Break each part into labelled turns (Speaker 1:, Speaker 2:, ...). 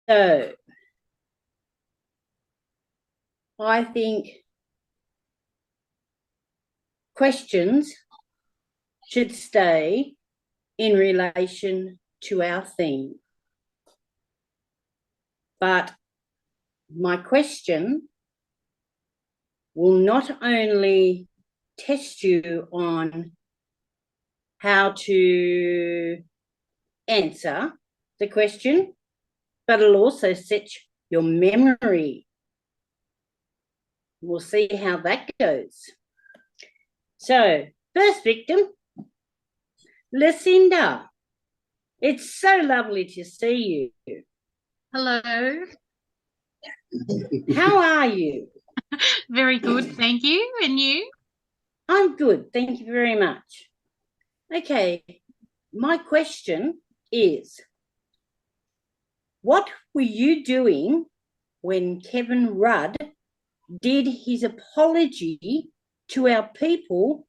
Speaker 1: So I think questions should stay in relation to our theme. But my question will not only test you on how to answer the question, but it'll also set your memory. We'll see how that goes. So, first victim, Lucinda. It's so lovely to see you.
Speaker 2: Hello.
Speaker 1: How are you?
Speaker 2: Very good, thank you. And you?
Speaker 1: I'm good, thank you very much. Okay, my question is, what were you doing when Kevin Rudd did his apology to our people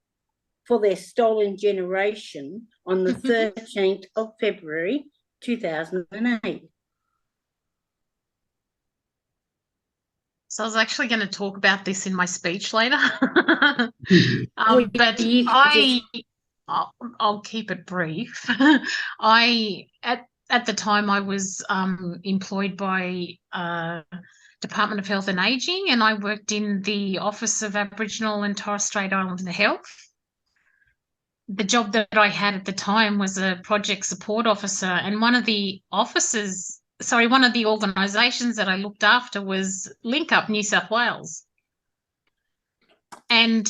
Speaker 1: for their stolen generation on the 13th of February 2008?
Speaker 2: So I was actually going to talk about this in my speech later.
Speaker 1: Well,
Speaker 2: But
Speaker 1: you can just
Speaker 2: I'll keep it brief. I at the time I was employed by Department of Health and Aging, and I worked in the Office of Aboriginal and Torres Strait Islander Health. The job that I had at the time was a project support officer, and one of the organisations that I looked after was Link Up New South Wales. And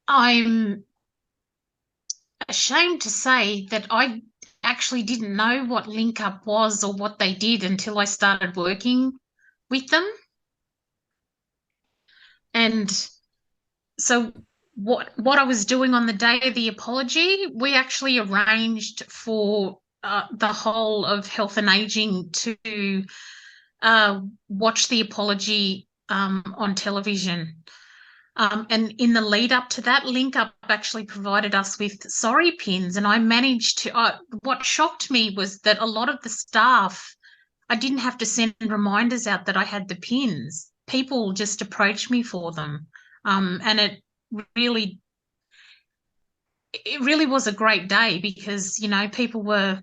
Speaker 2: I'm ashamed to say that I actually didn't know what Link Up was or what they did until I started working with them. And so what I was doing on the day of the apology, we actually arranged for the whole of Health and Aging to watch the apology on television. And in the lead up to that, Link Up actually provided us with sorry pins, and I managed to. What shocked me was that a lot of the staff, I didn't have to send reminders out that I had the pins. People just approached me for them, and really, it really was a great day because people were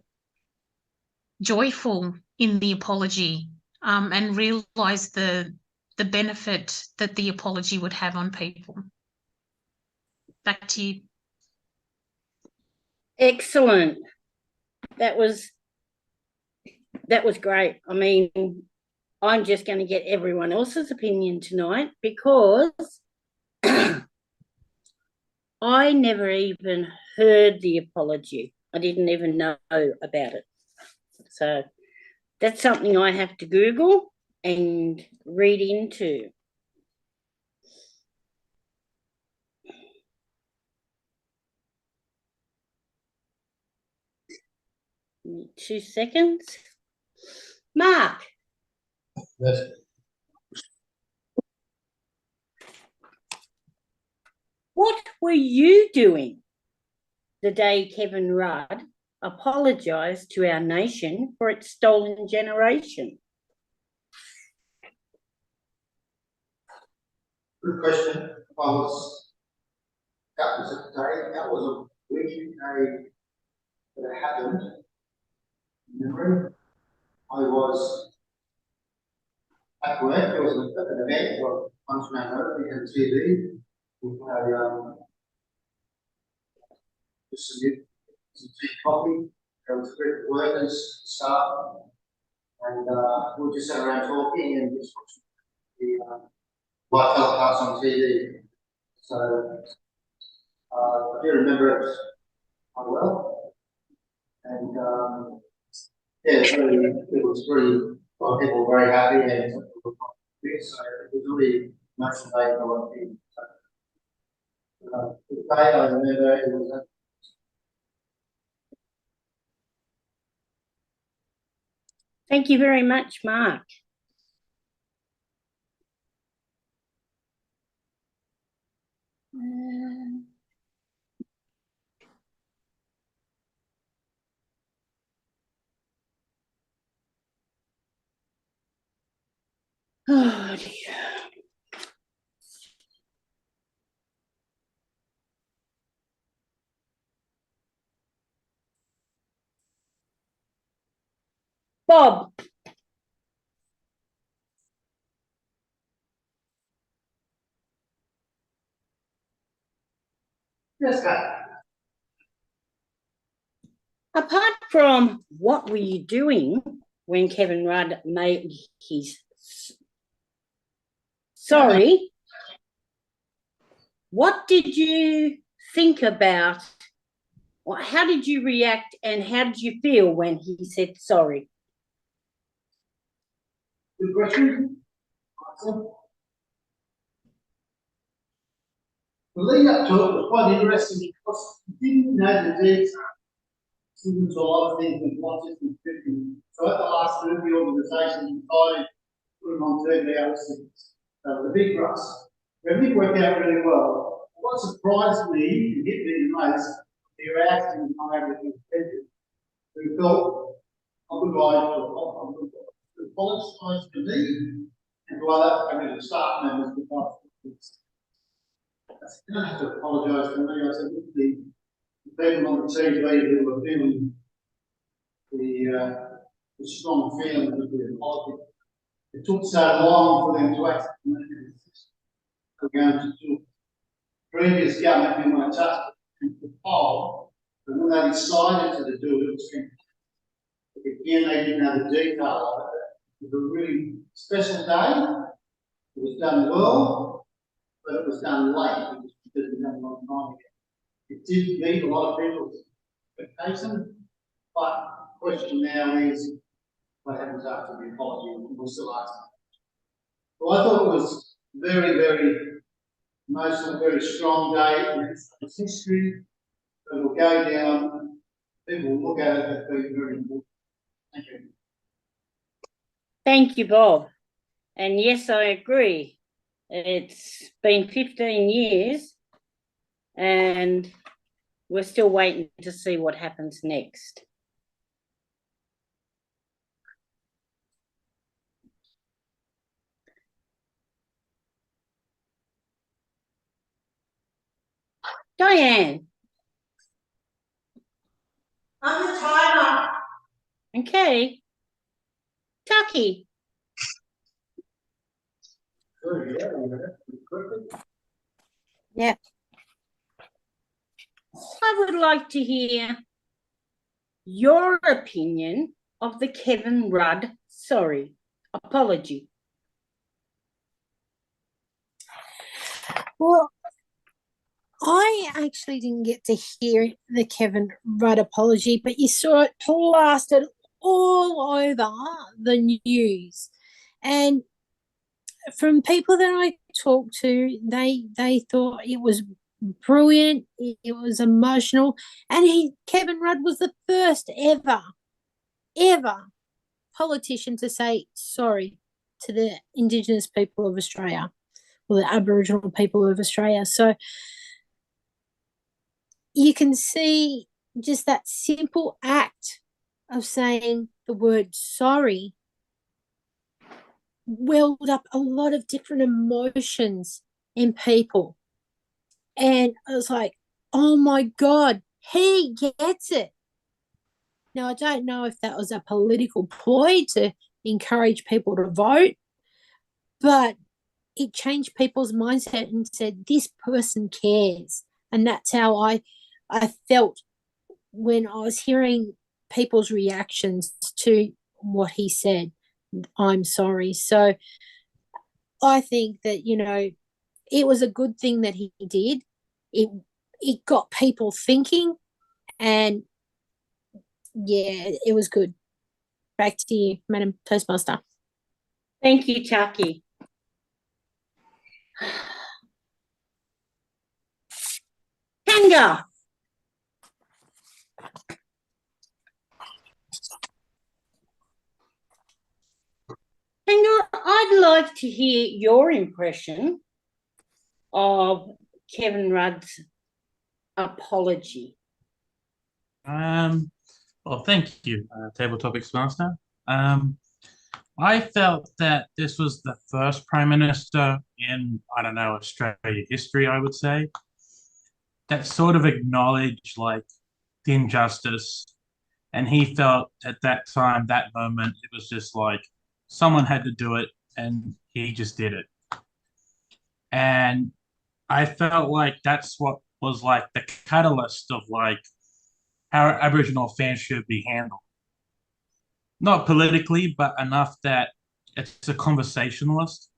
Speaker 2: joyful in the apology, and realised the benefit that the apology would have on people. Back to you.
Speaker 1: excellent. That was great. I mean, I'm just going to get everyone else's opinion tonight because I never even heard the apology. I didn't even know about it. So that's something I have to Google and read into. Give me 2 seconds. Mark.
Speaker 3: Yes.
Speaker 1: What were you doing the day Kevin Rudd apologised to our nation for its stolen generation?
Speaker 3: Good question. That was a day, that was a week day that it happened. Memory. I was at work, there was an event, or function I know, we had TV, we had just some tea coffee, there was group of workers, staff, and we were just sat around talking and just watching the live telecast on TV. So I do remember it quite well. And yeah, it was really, a lot of people were very happy and so it was really emotional day for a lot of people. So, the day I remember it was
Speaker 1: Thank you very much, Mark. Oh, dear. Bob.
Speaker 3: Yes, Kate.
Speaker 1: Apart from what were you doing when Kevin Rudd made his sorry, what did you think about, or how did you react, and how did you feel when he said sorry?
Speaker 3: Good question. The lead up to it was quite interesting because you didn't know the details. There was a lot of things with lots of different. So at the last minute, the organisation decided to put them on TV obviously. The big rush. Everything worked out really well. What surprised me and hit me the most, the reaction of my everything who felt obliged to apologise to me and to other staff members because I don't have to apologise to me. I said, look, the people on the TV who were feeling the strong feelings of the apology. It took so long for them to actually make a decision. We're going to do previous government didn't want to touch the poll, but when they decided to do it, it was fantastic. Again, they didn't have the detail of it. It was a really special day. It was done well, but it was done late because it didn't have a long time ago. It did meet a lot of people's expectations, but the question now is what happens after the apology? We're still asking. So I thought it was very, very emotional, very strong day in its history. It will go down, people will look at it as being very important. Thank you.
Speaker 1: Thank you, Bob. And yes, I agree. It's been 15 years and we're still waiting to see what happens next. Diane.
Speaker 4: I'm the timer.
Speaker 1: Okay. Tucky.
Speaker 4: Yeah.
Speaker 1: I would like to hear your opinion of the Kevin Rudd apology.
Speaker 4: Well, I actually didn't get to hear the Kevin Rudd apology, but you saw it plastered all over the news. And from people that I talked to, they thought it was brilliant, it was emotional, and Kevin Rudd was the first ever politician to say sorry to the Indigenous people of Australia, or the Aboriginal people of Australia. So you can see just that simple act of saying the word sorry welled up a lot of different emotions in people. And I was like, oh my God, he gets it. Now, I don't know if that was a political ploy to encourage people to vote, but it changed people's mindset and said, this person cares. And that's how I felt when I was hearing people's reactions to what he said, I'm sorry. So I think that, it was a good thing that he did. It got people thinking, and yeah, it was good. Back to you, Madam Toastmaster.
Speaker 1: Thank you, Tucky. Kanga. Kanga, I'd like to hear your impression of Kevin Rudd's apology.
Speaker 5: Well, thank you, Table Topics Master. I I felt that this was the first prime minister in, I don't know, Australia history, I would say, that sort of acknowledged like the injustice. And he felt at that time, that moment, it was just like someone had to do it and he just did it. And I felt like that's what was like the catalyst of like how Aboriginal affairs should be handled. Not politically, but enough that it's a conversationalist,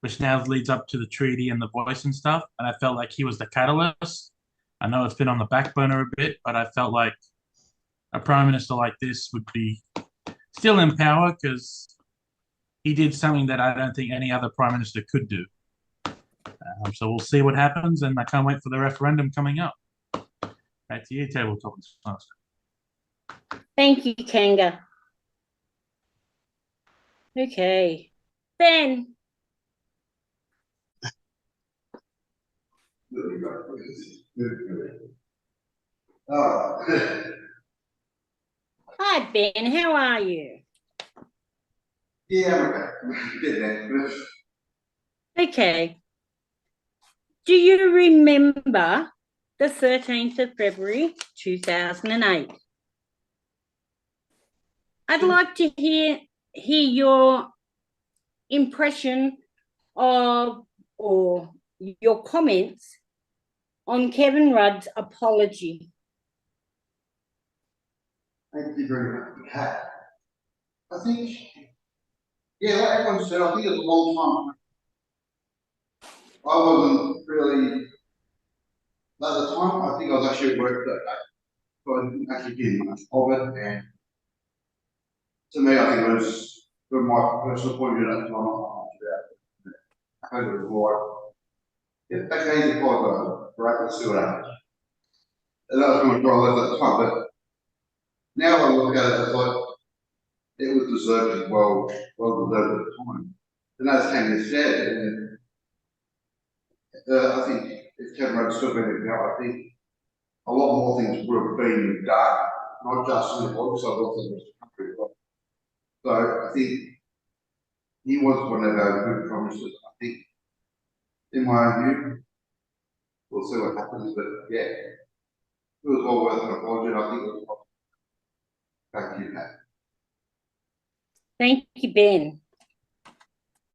Speaker 5: which now leads up to the treaty and the voice and stuff. And I felt like he was the catalyst. I know it's been on the back burner a bit, but I felt like a prime minister like this would be still in power because he did something that I don't think any other prime minister could do. So we'll see what happens, and I can't wait for the referendum coming up. Back to you, Tabletop Master.
Speaker 1: Thank you, Kanga. Okay. Ben.
Speaker 3: Oh.
Speaker 1: Hi, Ben. How are you?
Speaker 3: Yeah, I'm a bit nervous.
Speaker 1: Okay. Do you remember the 13th of February 2008? I'd like to hear your impression of or your comments on Kevin Rudd's apology.
Speaker 3: Thank you very much, Kat. I think, yeah, like everyone said, I think it was a long time. I wasn't really, at the time, I think I was actually at work that day, so I didn't actually get much of it, and to me, I think it was, from my personal point of view, at the time, not much about it. I think it was like, yeah, okay, he's apologised, right, let's see what happens. And that was my goal at the time, but now I look at it as like, it was deserved as well deserved at the time. And as Tanya said, and I think if Kevin Rudd still been in power, I think a lot more things would have been done, not just in the politics, but also in this country as well. So I think he was one of our good promises. I think, in my own view, we'll see what happens, but yeah, it was well worth an apology. I think it was back to you, Matt.
Speaker 1: Thank you, Ben.